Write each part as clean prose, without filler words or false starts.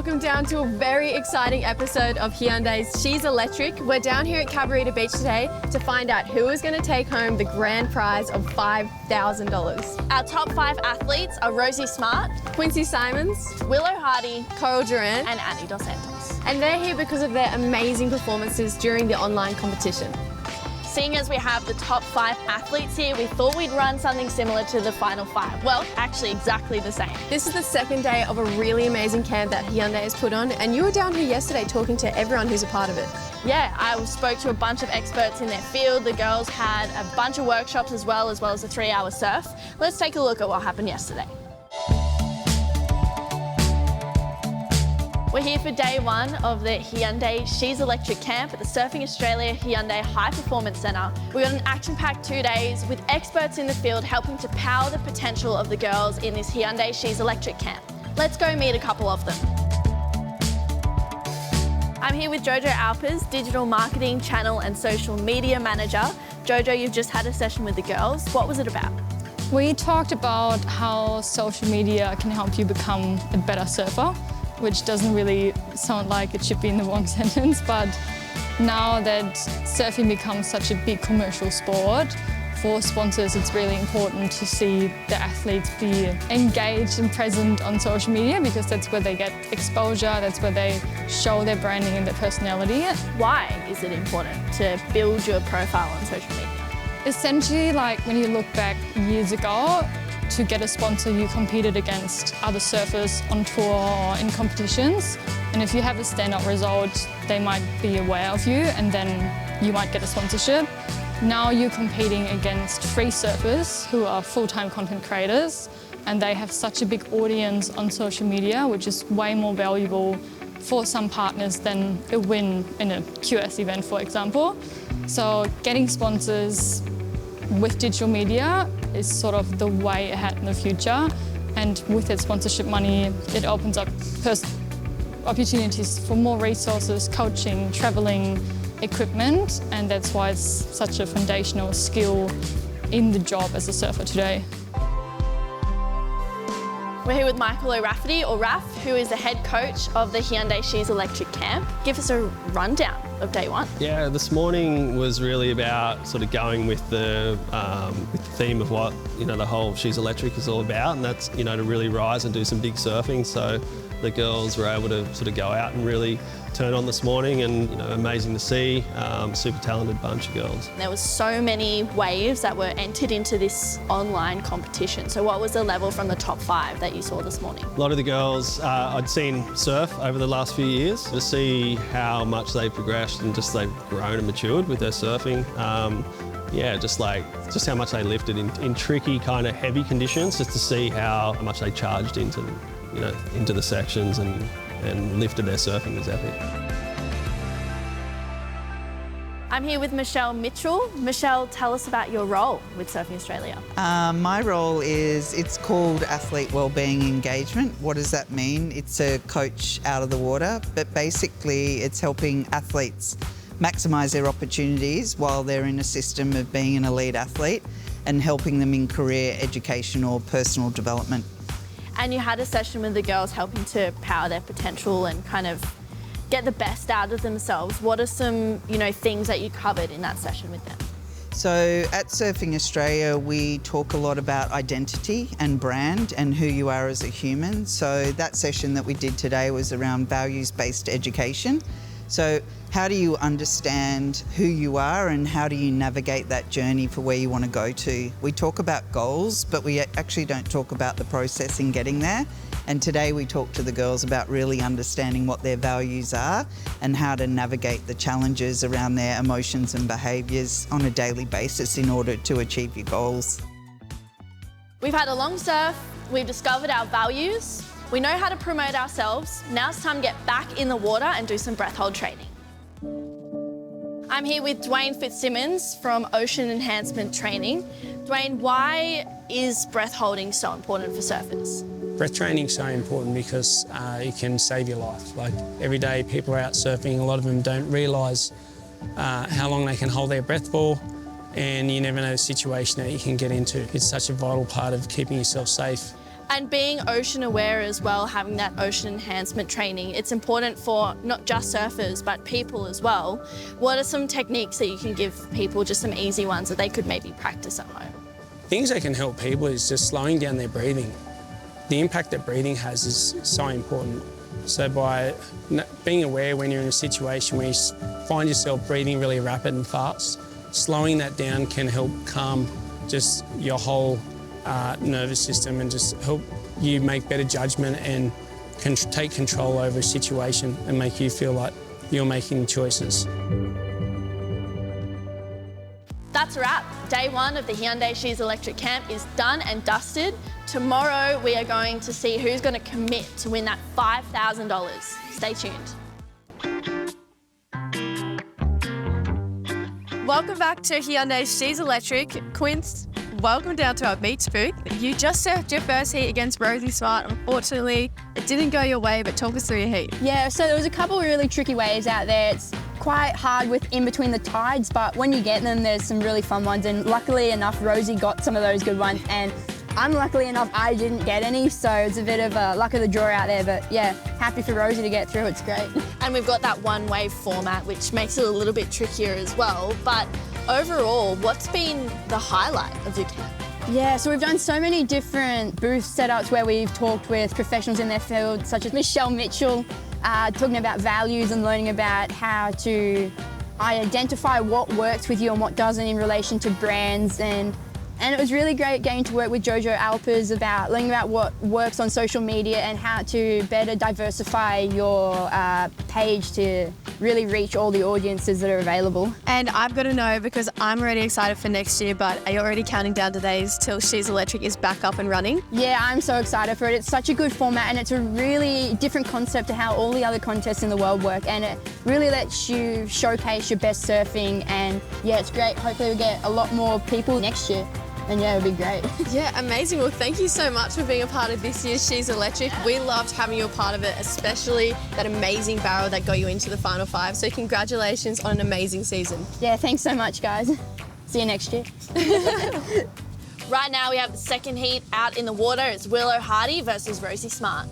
welcome down to a very exciting episode of Hyundai's She's Electric. We're down here at Cabarita Beach today to find out who is going to take home the grand prize of $5,000. Our top 5 athletes are Rosie Smart, Quincy Simons, Willow Hardy, Coral Durant, and Annie Dos Santos. And they're here because of their amazing performances during the online competition. Seeing as we have the top 5 athletes here, we thought we'd run something similar to the final 5. Well, actually exactly the same. This is the second day of a really amazing camp that Hyundai has put on, and you were down here yesterday talking to everyone who's a part of it. Yeah, I spoke to a bunch of experts in their field. The girls had a bunch of workshops as well as a 3-hour surf. Let's take a look at what happened yesterday. We're here for day 1 of the Hyundai She's Electric camp at the Surfing Australia Hyundai High Performance Centre. We got an action-packed 2 days with experts in the field helping to power the potential of the girls in this Hyundai She's Electric camp. Let's go meet a couple of them. I'm here with Jojo Alpers, Digital Marketing, Channel and Social Media Manager. Jojo, you've just had a session with the girls. What was it about? We talked about how social media can help you become a better surfer, which doesn't really sound like it should be in the wrong sentence, but now that surfing becomes such a big commercial sport, for sponsors it's really important to see the athletes be engaged and present on social media because that's where they get exposure, that's where they show their branding and their personality. Why is it important to build your profile on social media? Essentially, like when you look back years ago, to get a sponsor, you competed against other surfers on tour or in competitions. And if you have a standout result, they might be aware of you and then you might get a sponsorship. Now you're competing against free surfers who are full-time content creators and they have such a big audience on social media, which is way more valuable for some partners than a win in a QS event, for example. So getting sponsors with digital media is sort of the way ahead in the future, and with its sponsorship money it opens up opportunities for more resources, coaching, travelling, equipment, and that's why it's such a foundational skill in the job as a surfer today. We're here with Michael O'Rafferty, or Raf, who is the head coach of the Hyundai She's Electric camp. Give us a rundown of day 1. Yeah, this morning was really about sort of going with the theme of what the whole She's Electric is all about, and that's to really rise and do some big surfing. So the girls were able to sort of go out and really turn on this morning, and amazing to see, super talented bunch of girls. There was so many waves that were entered into this online competition. So what was the level from the top 5 that you saw this morning? A lot of the girls I'd seen surf over the last few years. To see how much they've progressed and just they've grown and matured with their surfing. Yeah, just how much they lifted in tricky kind of heavy conditions, just to see how much they charged into the sections and lifted their surfing was epic. I'm here with Michelle Mitchell. Michelle, tell us about your role with Surfing Australia. My role it's called Athlete Wellbeing Engagement. What does that mean? It's a coach out of the water, but basically it's helping athletes maximise their opportunities while they're in a system of being an elite athlete and helping them in career, education or personal development. And you had a session with the girls helping to power their potential and kind of get the best out of themselves. What are some, things that you covered in that session with them? So at Surfing Australia, we talk a lot about identity and brand and who you are as a human. So that session that we did today was around values-based education. So how do you understand who you are and how do you navigate that journey for where you want to go to? We talk about goals, but we actually don't talk about the process in getting there. And today we talked to the girls about really understanding what their values are and how to navigate the challenges around their emotions and behaviours on a daily basis in order to achieve your goals. We've had a long surf, we've discovered our values, we know how to promote ourselves. Now it's time to get back in the water and do some breath hold training. I'm here with Dwayne Fitzsimmons from Ocean Enhancement Training. Dwayne, why is breath holding so important for surfers? Breath training is so important because it can save your life. Like every day people are out surfing, a lot of them don't realise how long they can hold their breath for, and you never know the situation that you can get into. It's such a vital part of keeping yourself safe. And being ocean aware as well, having that ocean enhancement training, it's important for not just surfers, but people as well. What are some techniques that you can give people, just some easy ones that they could maybe practice at home? Things that can help people is just slowing down their breathing. The impact that breathing has is so important. So by being aware when you're in a situation where you find yourself breathing really rapid and fast, slowing that down can help calm just your whole nervous system and just help you make better judgment and take control over a situation and make you feel like you're making choices. That's a wrap. Day one of the Hyundai She's Electric Camp is done and dusted. Tomorrow we are going to see who's going to commit to win that $5,000. Stay tuned. Welcome back to Hyundai's She's Electric. Quins, welcome down to our beach booth. You just surfed your first heat against Rosie Smart. Unfortunately, it didn't go your way, but talk us through your heat. Yeah, so there was a couple of really tricky waves out there. It's quite hard with in between the tides, but when you get them, there's some really fun ones. And luckily enough, Rosie got some of those good ones. And unluckily enough, I didn't get any, so it's a bit of a luck of the draw out there. But yeah, happy for Rosie to get through. It's great. And we've got that one wave format, which makes it a little bit trickier as well. But overall, what's been the highlight of your camp? Yeah, so we've done so many different booth setups where we've talked with professionals in their field, such as Michelle Mitchell, talking about values and learning about how to identify what works with you and what doesn't in relation to brands. And it was really great getting to work with Jojo Alpers about learning about what works on social media and how to better diversify your page to really reach all the audiences that are available. And I've got to know, because I'm already excited for next year, but are you already counting down the days till She's Electric is back up and running? Yeah, I'm so excited for it. It's such a good format and it's a really different concept to how all the other contests in the world work, and it really lets you showcase your best surfing, and yeah, it's great. Hopefully we get a lot more people next year. And yeah, it'll be great. Yeah, amazing. Well, thank you so much for being a part of this year's She's Electric. We loved having you a part of it, especially that amazing barrel that got you into the final five. So congratulations on an amazing season. Yeah, thanks so much, guys. See you next year. Right now we have the second heat out in the water. It's Willow Hardy versus Rosie Smart.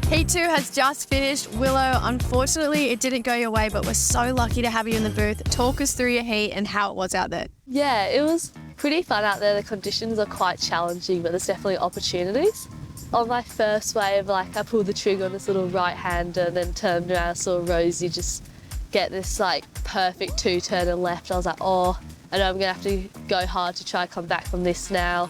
Heat 2 has just finished. Willow, unfortunately, it didn't go your way, but we're so lucky to have you in the booth. Talk us through your heat and how it was out there. Yeah, it was pretty fun out there. The conditions are quite challenging, but there's definitely opportunities. On my first wave, I pulled the trigger on this little right-hander, then turned around, saw Rosie just get this perfect two-turn and left. I was like, oh, I know I'm gonna have to go hard to try and come back from this now.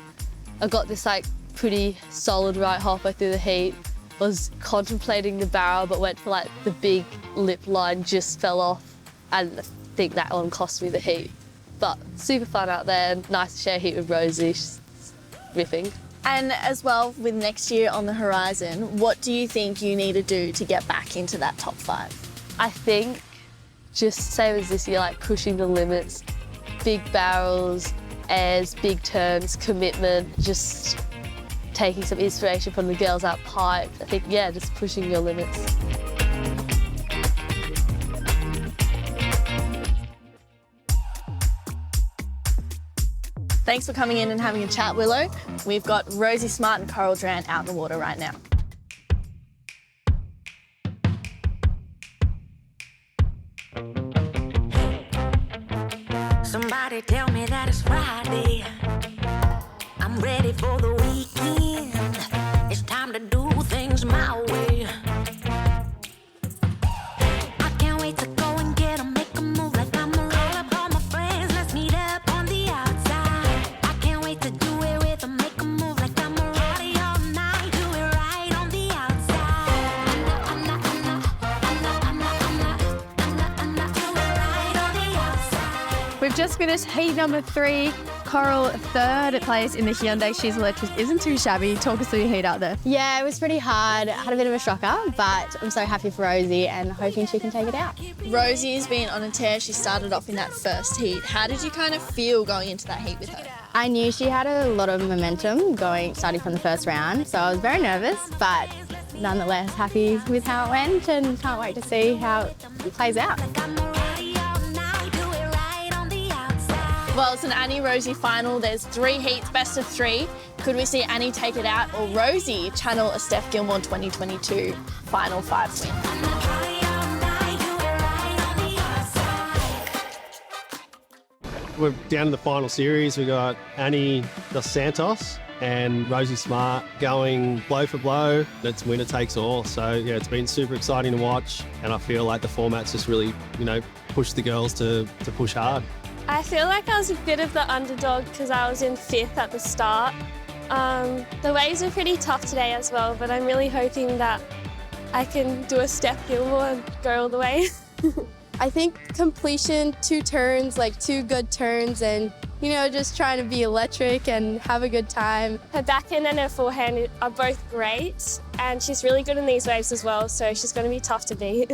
I got this pretty solid right halfway through the heat. Was contemplating the barrel, but went for the big lip line, just fell off, and I think that one cost me the heat. But super fun out there, and nice to share heat with Rosie. She's ripping. And as well, with next year on the horizon, what do you think you need to do to get back into that top 5? I think just same as this year, pushing the limits, big barrels, airs, big turns, commitment, just taking some inspiration from the girls out pipe. I think, yeah, just pushing your limits. Thanks for coming in and having a chat, Willow. We've got Rosie Smart and Coral Durant out in the water right now. Somebody tell me that it's Friday. I'm ready for the weekend. It's time to do things my way. I can't wait to go and get 'em, make 'em move like I'm a call up all my friends. Let's meet up on the outside. I can't wait to do it with 'em, make 'em move like I'm a party all night. Do it right on the outside. Do it right on the outside. We've just finished heat number 3. Coral, third place in the Hyundai She's Electric isn't too shabby. Talk us through your heat out there. Yeah, it was pretty hard. I had a bit of a shocker, but I'm so happy for Rosie and hoping she can take it out. Rosie's been on a tear. She started off in that first heat. How did you kind of feel going into that heat with her? I knew she had a lot of momentum starting from the first round, so I was very nervous, but nonetheless happy with how it went and can't wait to see how it plays out. Well, it's an Annie-Rosie final. There's 3 heats, best of 3. Could we see Annie take it out or Rosie channel a Steph Gilmore 2022 Final 5 win? We're down to the final series. We got Annie Dos Santos and Rosie Smart going blow for blow. It's winner takes all. So yeah, it's been super exciting to watch, and I feel like the format's just really, pushed the girls to push hard. I feel like I was a bit of the underdog because I was in 5th at the start. The waves are pretty tough today as well, but I'm really hoping that I can do a Steph Gilmore and go all the way. I think completion, 2 turns, 2 good turns, and just trying to be electric and have a good time. Her backhand and her forehand are both great, and she's really good in these waves as well, so she's going to be tough to beat.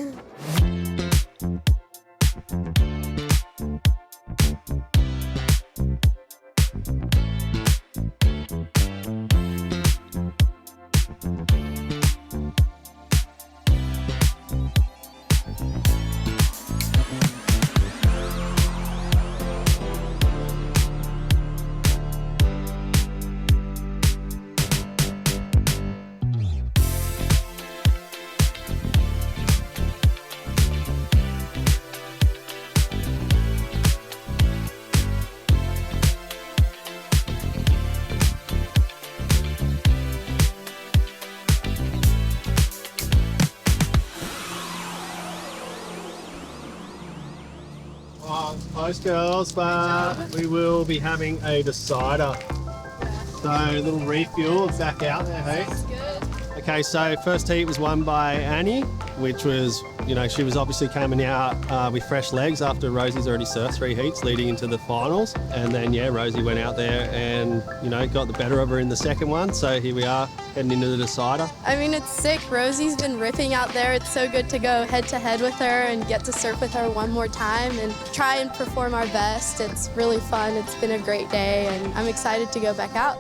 Close girls, but we will be having a decider. So a little refuel back out there, hey? That's good. Okay, so first heat was won by Annie, which was, she was obviously coming out with fresh legs after Rosie's already surfed 3 heats leading into the finals. And then, Rosie went out there and, got the better of her in the second one. So here we are heading into the decider. I mean, it's sick. Rosie's been ripping out there. It's so good to go head to head with her and get to surf with her one more time and try and perform our best. It's really fun. It's been a great day and I'm excited to go back out.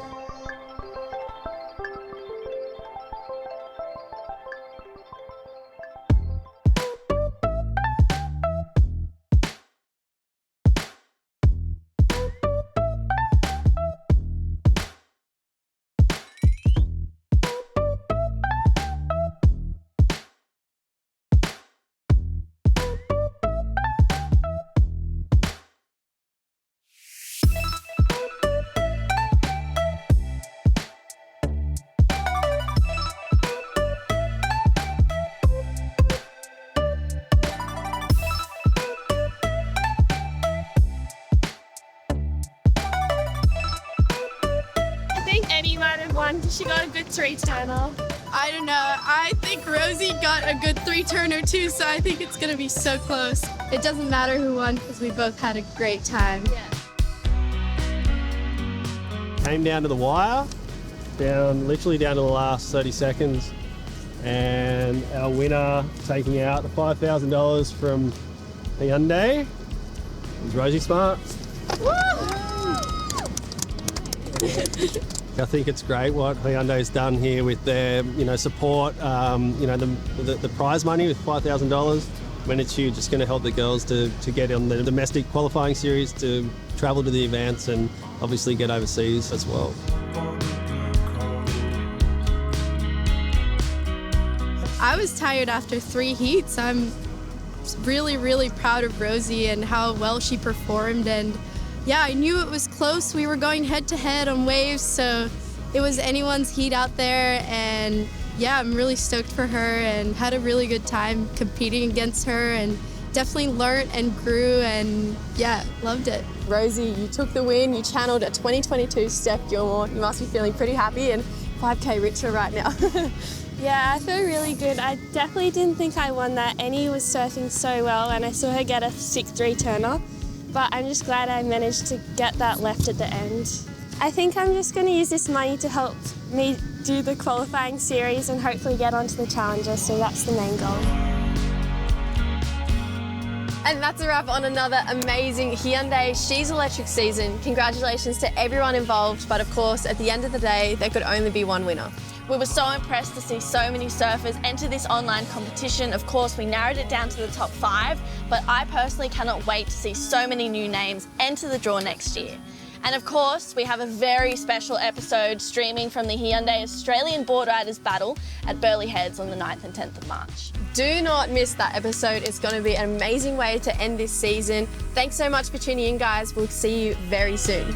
Annie might have won because she got a good 3-turner. I don't know. I think Rosie got a good 3-turner too, so I think it's going to be so close. It doesn't matter who won because we both had a great time. Yeah. Came down to the wire, literally down to the last 30 seconds. And our winner taking out the $5,000 from Hyundai is Rosie Smart. I think it's great what Hyundai's done here with their, support, the prize money with $5,000. When it's huge, it's going to help the girls to get on the domestic qualifying series, to travel to the events and obviously get overseas as well. I was tired after 3 heats. I'm really, really proud of Rosie and how well she performed. And yeah, I knew it was close. We were going head to head on waves, so it was anyone's heat out there. And yeah, I'm really stoked for her and had a really good time competing against her and definitely learned and grew and yeah, loved it. Rosie, you took the win. You channeled a 2022 Steph Gilmore. You must be feeling pretty happy and 5K richer right now. Yeah, I feel really good. I definitely didn't think I won that. Annie was surfing so well and I saw her get a 6-3 turner. but I'm just glad I managed to get that left at the end. I think I'm just going to use this money to help me do the qualifying series and hopefully get onto the Challenger, so that's the main goal. And that's a wrap on another amazing Hyundai She's Electric season. Congratulations to everyone involved, but of course, at the end of the day, there could only be one winner. We were so impressed to see so many surfers enter this online competition. Of course, we narrowed it down to the top 5, but I personally cannot wait to see so many new names enter the draw next year. And of course, we have a very special episode streaming from the Hyundai Australian Board Riders Battle at Burleigh Heads on the 9th and 10th of March. Do not miss that episode. It's going to be an amazing way to end this season. Thanks so much for tuning in, guys. We'll see you very soon.